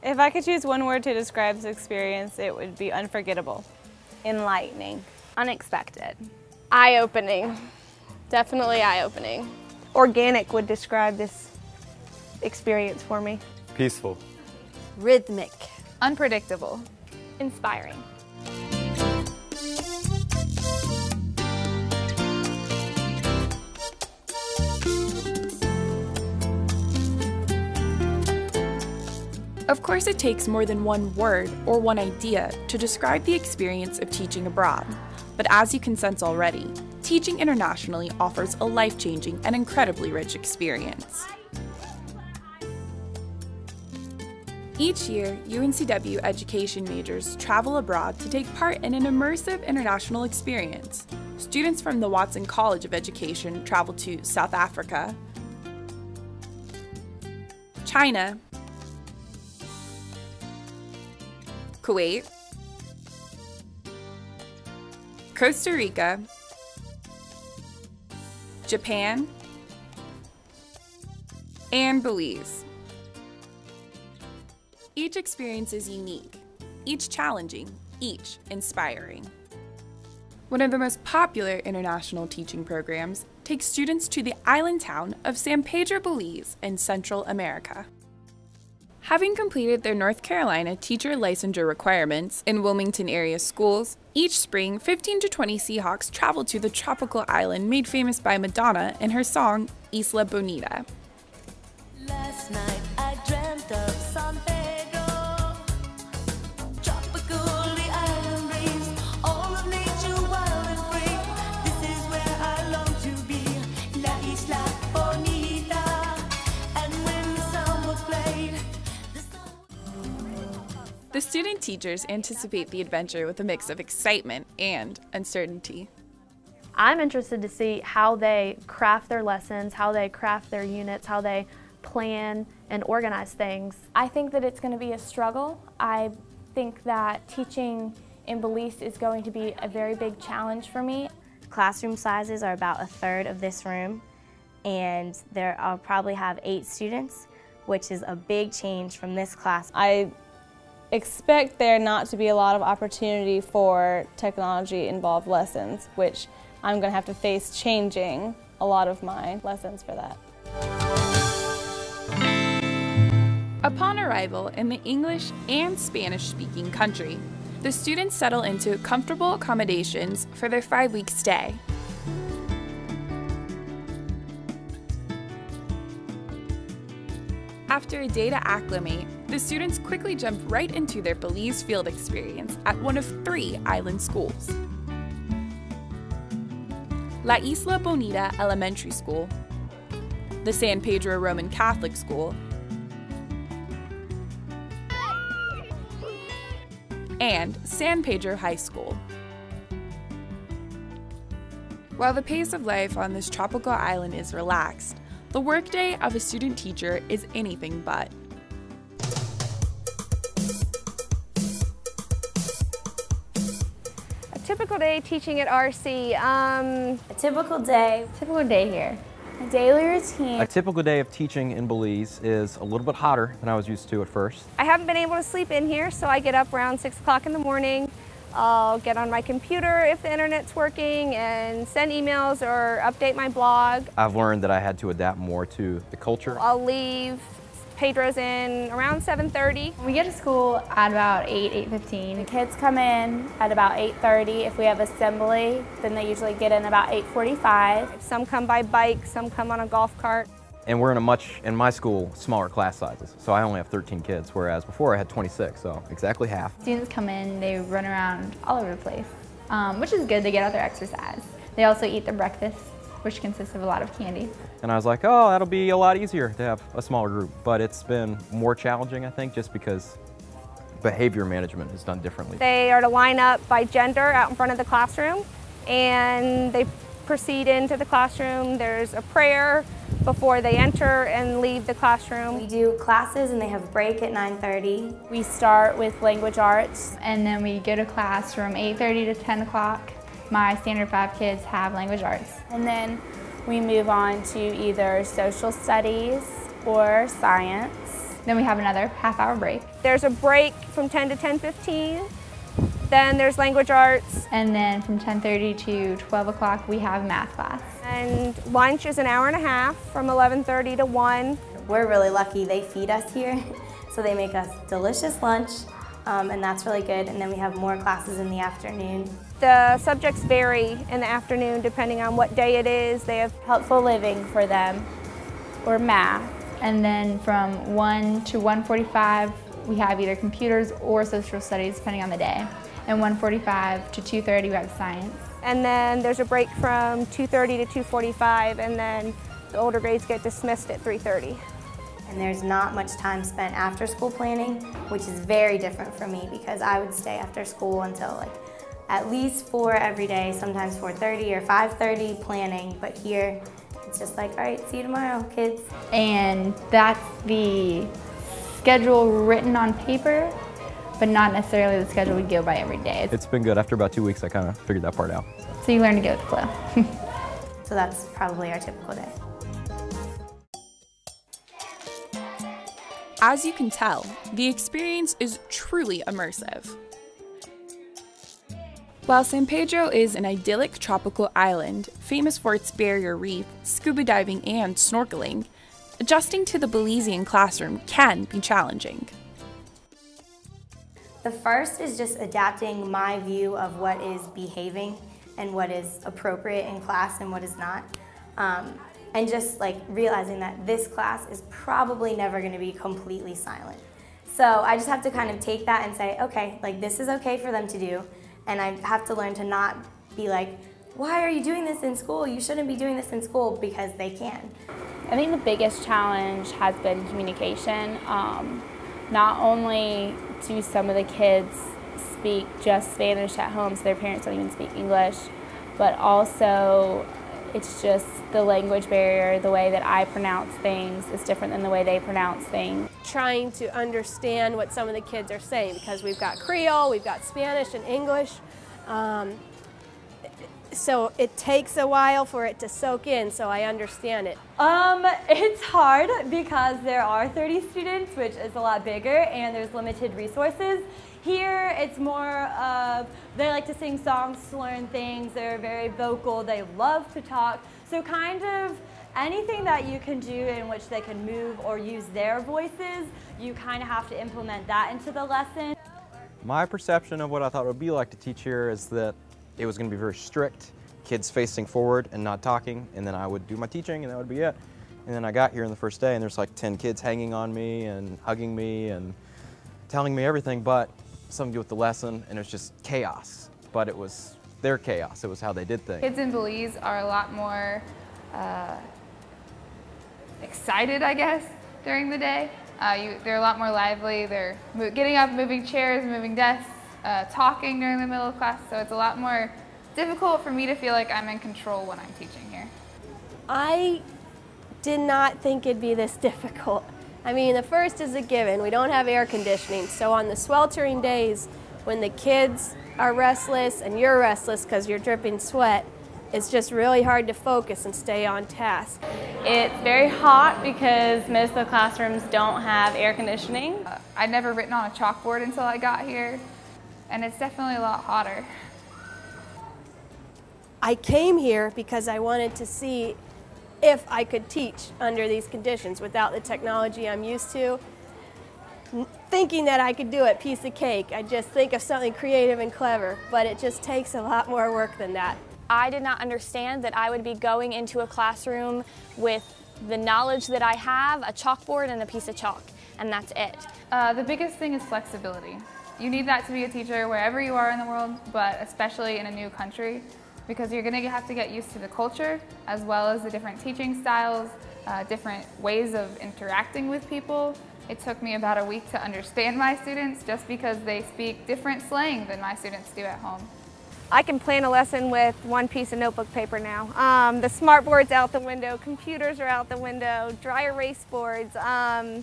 If I could choose one word to describe this experience, it would be unforgettable. Enlightening. Unexpected. Eye-opening. Definitely eye-opening. Organic would describe this experience for me. Peaceful. Rhythmic. Unpredictable. Inspiring. Of course, it takes more than one word or one idea to describe the experience of teaching abroad. But as you can sense already, teaching internationally offers a life-changing and incredibly rich experience. Each year, UNCW education majors travel abroad to take part in an immersive international experience. Students from the Watson College of Education travel to South Africa, China, Kuwait, Costa Rica, Japan, and Belize. Each experience is unique, each challenging, each inspiring. One of the most popular international teaching programs takes students to the island town of San Pedro, Belize in Central America. Having completed their North Carolina teacher licensure requirements in Wilmington area schools, each spring 15 to 20 Seahawks travel to the tropical island made famous by Madonna in her song Isla, Bonita. Last night I dreamt of San Pedro, tropical the island breeze, all of nature wild and free. This is where I long to be, La Isla Bonita. And when the song was played, The student teachers anticipate the adventure with a mix of excitement and uncertainty. I'm interested to see how they craft their lessons, how they craft their units, how they plan and organize things. I think that it's going to be a struggle. I think that teaching in Belize is going to be a very big challenge for me. Classroom sizes are about a third of this room, and I'll probably have 8 students, which is a big change from this class. I expect there not to be a lot of opportunity for technology-involved lessons, which I'm going to have to face changing a lot of my lessons for that. Upon arrival in the English and Spanish-speaking country, the students settle into comfortable accommodations for their 5-week stay. After a day to acclimate, the students quickly jump right into their Belize field experience at one of 3 island schools: La Isla Bonita Elementary School, the San Pedro Roman Catholic School, and San Pedro High School. While the pace of life on this tropical island is relaxed, the workday of a student teacher is anything but. A typical day teaching at RC. A typical day. Typical day here. A daily routine. A typical day of teaching in Belize is a little bit hotter than I was used to at first. I haven't been able to sleep in here, so I get up around 6 o'clock in the morning. I'll get on my computer if the internet's working and send emails or update my blog. I've learned that I had to adapt more to the culture. I'll leave Pedro's in around 7:30. We get to school at about 8:15. The kids come in at about 8:30. If we have assembly, then they usually get in about 8:45. Some come by bike, some come on a golf cart. And we're in my school, smaller class sizes. So I only have 13 kids, whereas before I had 26, so exactly half. Students come in, they run around all over the place, which is good to get out their exercise. They also eat their breakfast, which consists of a lot of candy. And I was like, oh, that'll be a lot easier to have a smaller group. But it's been more challenging, I think, just because behavior management is done differently. They are to line up by gender out in front of the classroom, and they proceed into the classroom. There's a prayer before they enter and leave the classroom. We do classes and they have a break at 9:30. We start with language arts, and then we go to class from 8:30 to 10 o'clock. My standard 5 kids have language arts. And then we move on to either social studies or science. Then we have another half-hour break. There's a break from 10 to 10:15. Then there's language arts. And then from 10:30 to 12 o'clock, we have math class. And lunch is an hour and a half from 11:30 to 1. We're really lucky they feed us here, so they make us delicious lunch, and that's really good. And then we have more classes in the afternoon. The subjects vary in the afternoon depending on what day it is. They have Helpful living for them, or math. And then from 1 to 1:45, we have either computers or social studies, depending on the day. And 1:45 to 2:30, we have science. And then there's a break from 2:30 to 2:45, and then the older grades get dismissed at 3:30. And there's not much time spent after school planning, which is very different for me because I would stay after school until like at least 4 every day, sometimes 4:30 or 5:30 planning, but here it's just like, all right, see you tomorrow, kids. And that's the schedule written on paper, but not necessarily the schedule we go by every day. It's been good. After about 2 weeks, I kind of figured that part out. So you learn to go with the flow. So that's probably our typical day. As you can tell, the experience is truly immersive. While San Pedro is an idyllic tropical island, famous for its barrier reef, scuba diving, and snorkeling, adjusting to the Belizean classroom can be challenging. The first is just adapting my view of what is behaving and what is appropriate in class and what is not. And just like realizing that this class is probably never going to be completely silent. So I just have to kind of take that and say, okay, like this is okay for them to do. And I have to learn to not be like, why are you doing this in school? You shouldn't be doing this in school, because they can. I think the biggest challenge has been communication. Not only do some of the kids speak just Spanish at home, so their parents don't even speak English, but also it's just the language barrier. The way that I pronounce things is different than the way they pronounce things. Trying to understand what some of the kids are saying, because we've got Creole, we've got Spanish and English. So it takes a while for it to soak in, so I understand it. It's hard because there are 30 students, which is a lot bigger, and there's limited resources. Here, it's more of, they like to sing songs to learn things, they're very vocal, they love to talk. So kind of anything that you can do in which they can move or use their voices, you kind of have to implement that into the lesson. My perception of what I thought it would be like to teach here is that it was going to be very strict, kids facing forward and not talking, and then I would do my teaching and that would be it. And then I got here on the first day and there's like 10 kids hanging on me and hugging me and telling me everything but something to do with the lesson, and it was just chaos. But it was their chaos, it was how they did things. Kids in Belize are a lot more excited, I guess, during the day. They're a lot more lively, they're getting up, moving chairs, moving desks, talking during the middle of class, so it's a lot more difficult for me to feel like I'm in control when I'm teaching here. I did not think it'd be this difficult. I mean, the first is a given. We don't have air conditioning, so on the sweltering days when the kids are restless and you're restless because you're dripping sweat, it's just really hard to focus and stay on task. It's very hot because most of the classrooms don't have air conditioning. I'd never written on a chalkboard until I got here, and it's definitely a lot hotter. I came here because I wanted to see if I could teach under these conditions without the technology I'm used to. Thinking that I could do it, piece of cake. I just think of something creative and clever, but it just takes a lot more work than that. I did not understand that I would be going into a classroom with the knowledge that I have, a chalkboard and a piece of chalk, and that's it. The biggest thing is flexibility. You need that to be a teacher wherever you are in the world, but especially in a new country, because you're going to have to get used to the culture as well as the different teaching styles, different ways of interacting with people. It took me about a week to understand my students just because they speak different slang than my students do at home. I can plan a lesson with one piece of notebook paper now. The smart board's out the window, computers are out the window, dry erase boards, a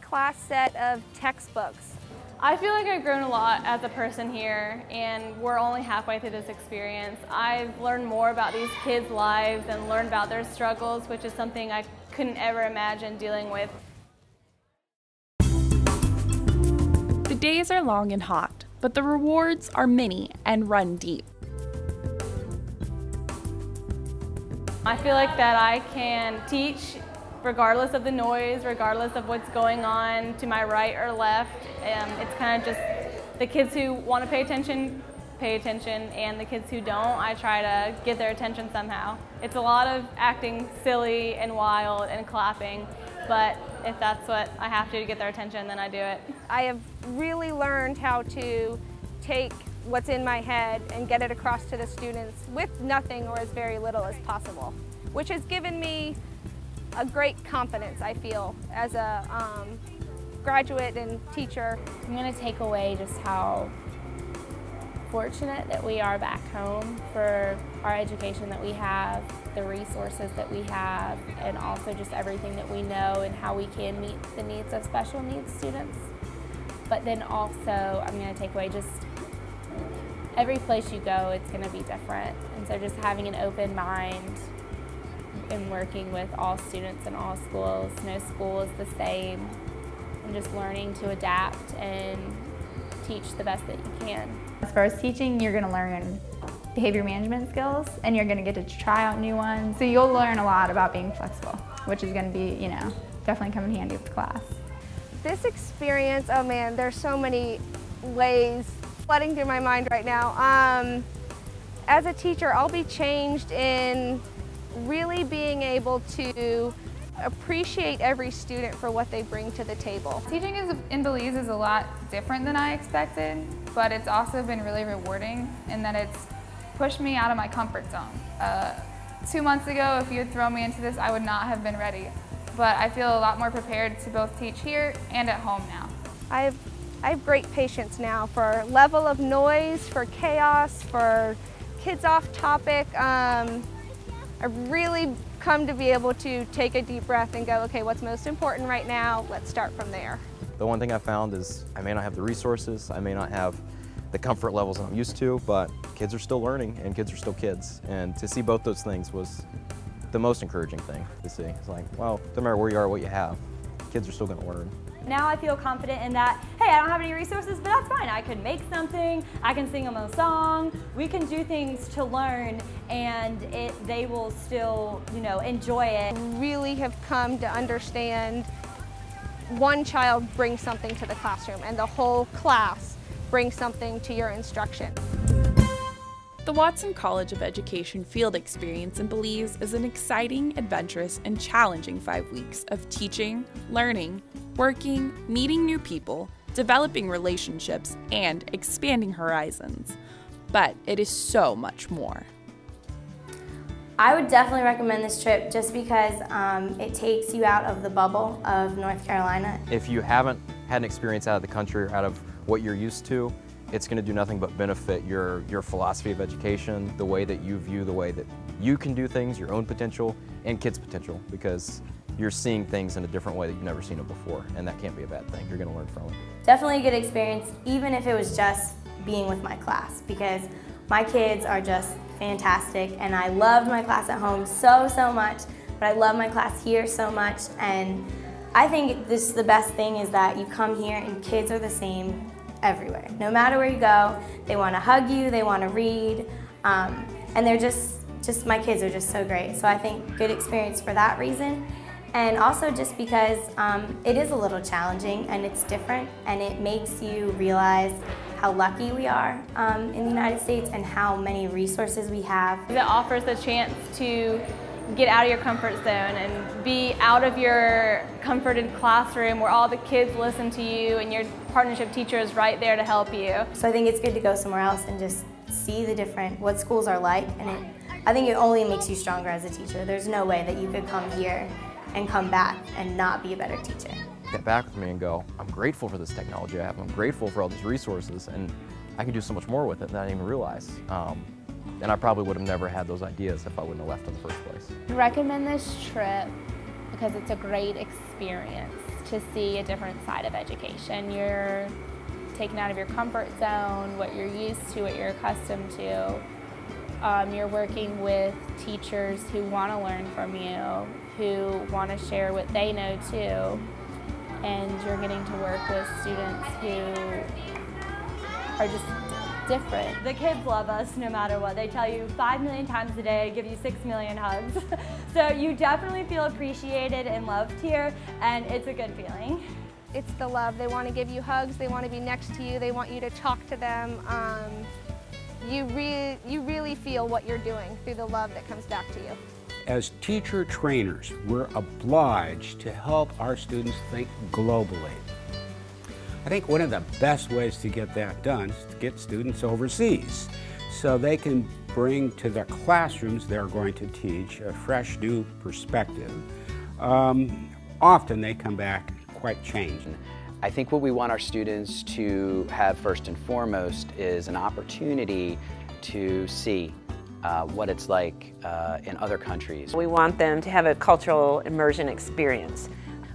class set of textbooks. I feel like I've grown a lot as a person here, and we're only halfway through this experience. I've learned more about these kids' lives and learned about their struggles, which is something I couldn't ever imagine dealing with. The days are long and hot, but the rewards are many and run deep. I feel like that I can teach regardless of the noise, regardless of what's going on to my right or left. It's kind of just the kids who want to pay attention, and the kids who don't, I try to get their attention somehow. It's a lot of acting silly and wild and clapping, but if that's what I have to get their attention, then I do it. I have really learned how to take what's in my head and get it across to the students with nothing or as very little as possible, which has given me a great confidence, I feel, as a graduate and teacher. I'm going to take away just how fortunate that we are back home for our education that we have, the resources that we have, and also just everything that we know and how we can meet the needs of special needs students. But then also, I'm going to take away just every place you go, it's going to be different. And so just having an open mind and working with all students in all schools, no school is the same, and just learning to adapt and teach the best that you can. As far as teaching, you're going to learn behavior management skills, and you're going to get to try out new ones. So you'll learn a lot about being flexible, which is going to be, you know, definitely come in handy with class. This experience, oh man, there's so many ways flooding through my mind right now. As a teacher, I'll be changed in really being able to appreciate every student for what they bring to the table. Teaching in Belize is a lot different than I expected, but it's also been really rewarding in that it's pushed me out of my comfort zone. 2 months ago, if you had thrown me into this, I would not have been ready. But I feel a lot more prepared to both teach here and at home now. I have great patience now for level of noise, for chaos, for kids off topic. I've really come to be able to take a deep breath and go, okay, what's most important right now? Let's start from there. The one thing I found is I may not have the resources, I may not have the comfort levels that I'm used to, but kids are still learning and kids are still kids. And to see both those things was the most encouraging thing to see. It's like, well, no matter where you are, what you have, kids are still going to learn. Now I feel confident in that, hey, I don't have any resources, but that's fine. I can make something, I can sing them a song, we can do things to learn, and they will still, you know, enjoy it. Really have come to understand one child brings something to the classroom and the whole class brings something to your instruction. The Watson College of Education field experience in Belize is an exciting, adventurous, and challenging 5 weeks of teaching, learning, working, meeting new people, developing relationships, and expanding horizons. But it is so much more. I would definitely recommend this trip just because it takes you out of the bubble of North Carolina. If you haven't had an experience out of the country or out of what you're used to, it's going to do nothing but benefit your philosophy of education, the way that you view the way that you can do things, your own potential, and kids' potential, because you're seeing things in a different way that you've never seen it before, and that can't be a bad thing. You're going to learn from it. Definitely a good experience, even if it was just being with my class, because my kids are just fantastic, and I loved my class at home so much, but I love my class here so much, and I think this is the best thing is that you come here and kids are the same everywhere. No matter where you go, they want to hug you, they want to read, and they're just my kids are just so great. So I think good experience for that reason. And also just because it is a little challenging and it's different and it makes you realize how lucky we are in the United States and how many resources we have. It offers the chance to get out of your comfort zone and be out of your comforted classroom where all the kids listen to you and your partnership teacher is right there to help you. So I think it's good to go somewhere else and just see what schools are like, and I think it only makes you stronger as a teacher. There's no way that you could come here and come back and not be a better teacher. Get back with me and go, I'm grateful for this technology I have, I'm grateful for all these resources, and I can do so much more with it than I didn't even realize. And I probably would have never had those ideas if I wouldn't have left in the first place. I recommend this trip because it's a great experience to see a different side of education. You're taken out of your comfort zone, what you're used to, what you're accustomed to. You're working with teachers who want to learn from you, who want to share what they know too. and you're getting to work with students who are just different. The kids love us no matter what. They tell you 5 million times a day, give you 6 million hugs. So you definitely feel appreciated and loved here, and it's a good feeling. It's the love. They want to give you hugs, they want to be next to you, they want you to talk to them. You really feel what you're doing through the love that comes back to you. As teacher trainers, we're obliged to help our students think globally. I think one of the best ways to get that done is to get students overseas so they can bring to their classrooms they're going to teach a fresh new perspective. Often they come back quite changed. I think what we want our students to have first and foremost is an opportunity to see what it's like in other countries. We want them to have a cultural immersion experience.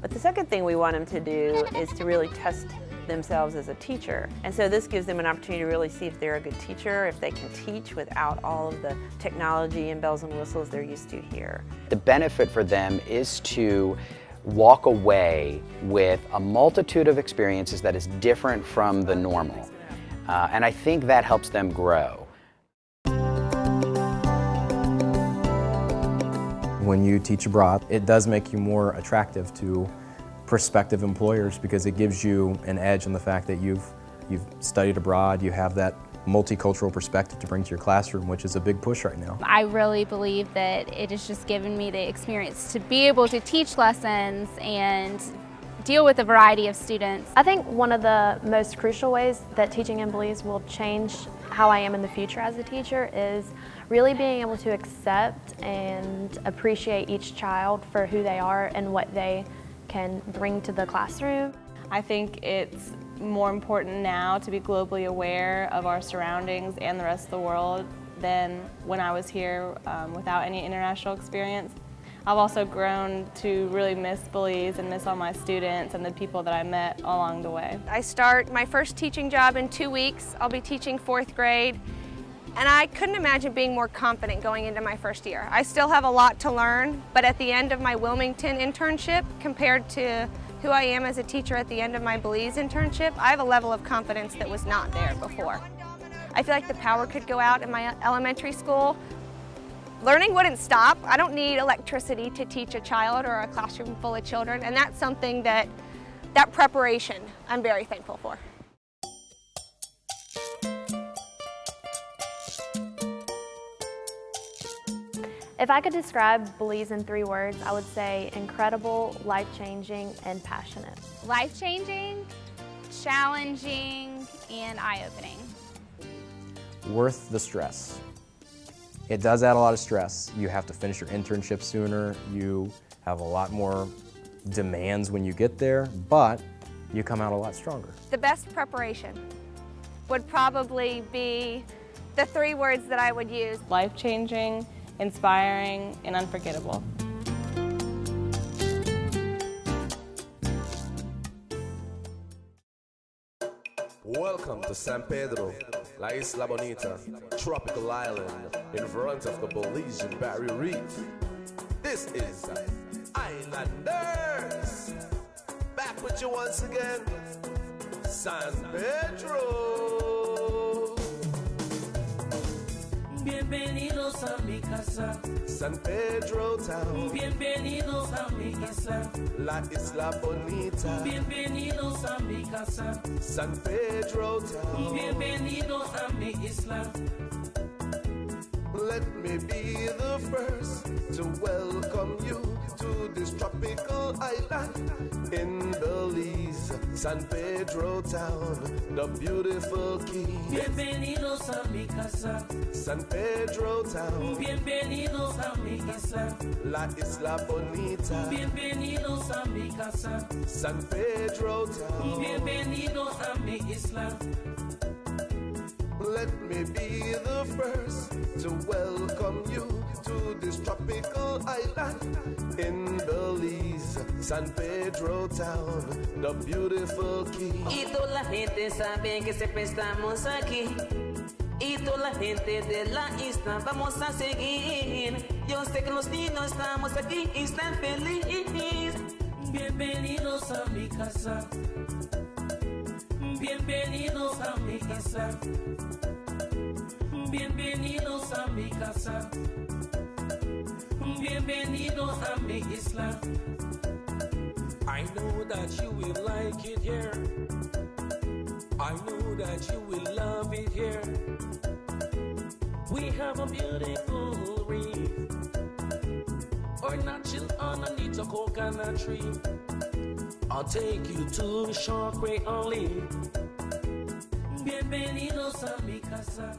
But the second thing we want them to do is to really test themselves as a teacher. And so this gives them an opportunity to really see if they're a good teacher, if they can teach without all of the technology and bells and whistles they're used to here. The benefit for them is to walk away with a multitude of experiences that is different from the normal. And I think that helps them grow. When you teach abroad, it does make you more attractive to prospective employers because it gives you an edge in the fact that you've studied abroad, you have that multicultural perspective to bring to your classroom, which is a big push right now. I really believe that it has just given me the experience to be able to teach lessons and deal with a variety of students. I think one of the most crucial ways that teaching in Belize will change how I am in the future as a teacher is really being able to accept and appreciate each child for who they are and what they can bring to the classroom. I think it's more important now to be globally aware of our surroundings and the rest of the world than when I was here without any international experience. I've also grown to really miss Belize and miss all my students and the people that I met along the way. I start my first teaching job in 2 weeks. I'll be teaching 4th grade. And I couldn't imagine being more confident going into my first year. I still have a lot to learn, but at the end of my Wilmington internship, compared to who I am as a teacher at the end of my Belize internship, I have a level of confidence that was not there before. I feel like the power could go out in my elementary school. Learning wouldn't stop. I don't need electricity to teach a child or a classroom full of children, and that's something that preparation I'm very thankful for. If I could describe Belize in 3 words, I would say incredible, life-changing, and passionate. Life-changing, challenging, and eye-opening. Worth the stress. It does add a lot of stress. You have to finish your internship sooner. You have a lot more demands when you get there, but you come out a lot stronger. The best preparation would probably be the 3 words that I would use. Life-changing, inspiring, and unforgettable. Welcome to San Pedro, La Isla Bonita, tropical island in front of the Belizean Barrier Reef. This is Islanders, back with you once again, San Pedro. Bienvenidos a mi casa, San Pedro Town. Bienvenidos a mi casa, La Isla Bonita. Bienvenidos a mi casa, San Pedro Town. Bienvenidos a mi isla. Let me be the first to welcome you to this tropical island in Belize, San Pedro Town, the beautiful key. Bienvenidos a mi casa, San Pedro Town. Bienvenidos a mi isla, La Isla Bonita. Bienvenidos a mi casa, San Pedro Town. Bienvenidos a mi isla. Let me be the first to welcome you to this tropical island in Belize, San Pedro Town, the beautiful key. Y toda la gente sabe que siempre estamos aquí. Y toda la gente de la isla vamos a seguir. Yo sé que los niños estamos aquí y están felices. Bienvenidos Bienvenidos a mi casa. Bienvenidos a mi casa. Bienvenidos a mi casa. Bienvenidos a mi isla. I know that you will like it here. I know that you will love it here. We have a beautiful reef, or not chill underneath a coconut tree. I'll take you to the shore, only. Bienvenidos a mi casa.